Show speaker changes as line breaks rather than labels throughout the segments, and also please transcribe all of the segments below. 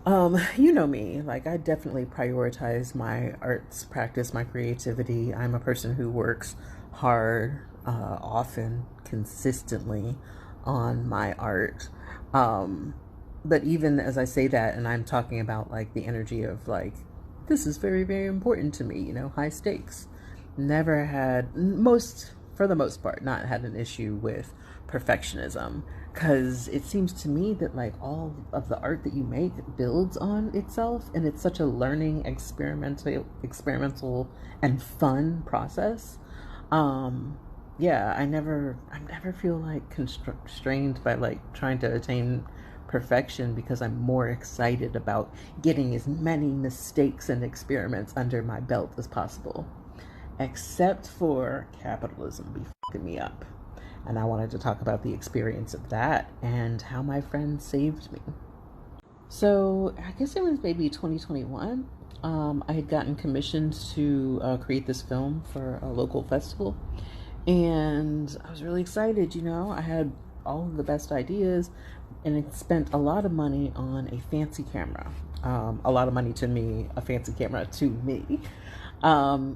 You know me, like I definitely prioritize my arts practice, my creativity. I'm a person who works hard, often, consistently on my art. Um, but even as I say that, and I'm talking about like the energy of like, this is very, very important to me, high stakes. Never had, for the most part, not had an issue with perfectionism, because it seems to me that like all of the art that you make builds on itself, and it's such a learning, experimental and fun process. um yeah, I never feel like constrained by like trying to attain perfection, because I'm more excited about getting as many mistakes and experiments under my belt as possible. Except for capitalism be fucking me up. And I wanted to talk about the experience of that and how my friend saved me. So I guess it was maybe 2021. I had gotten commissioned to create this film for a local festival, and I was really excited. I had all of the best ideas, and it spent a lot of money on a fancy camera. A lot of money to me, a fancy camera to me.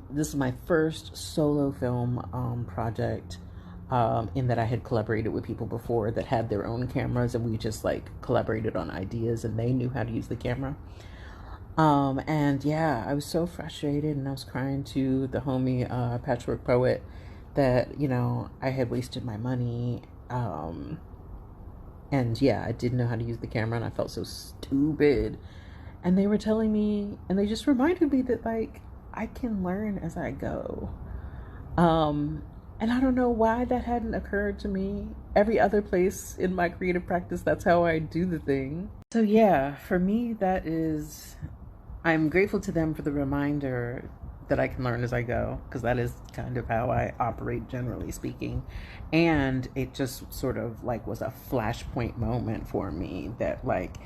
This is my first solo film project, in that I had collaborated with people before that had their own cameras, and we just like collaborated on ideas, and they knew how to use the camera. And yeah, I was so frustrated, and I was crying to the homie, Patchwork Poet, that, I had wasted my money. And yeah, I didn't know how to use the camera, and I felt so stupid. And they were telling me, and they just reminded me that, like, I can learn as I go. And I don't know why that hadn't occurred to me. Every other place in my creative practice, that's how I do the thing. So yeah, for me, I'm grateful to them for the reminder that I can learn as I go, because that is kind of how I operate, generally speaking. And it just sort of like was a flashpoint moment for me that, like,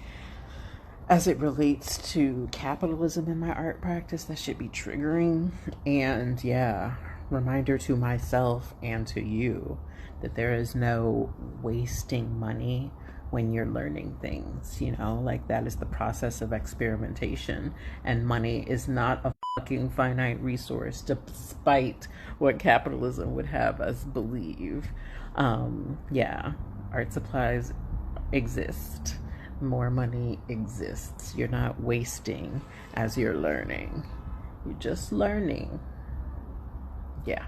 as it relates to capitalism in my art practice, that should be triggering. And yeah, reminder to myself and to you that there is no wasting money when you're learning things, like that is the process of experimentation, and money is not a fucking finite resource, despite what capitalism would have us believe. Yeah, art supplies exist, more money exists. You're not wasting as you're learning, you're just learning. Yeah.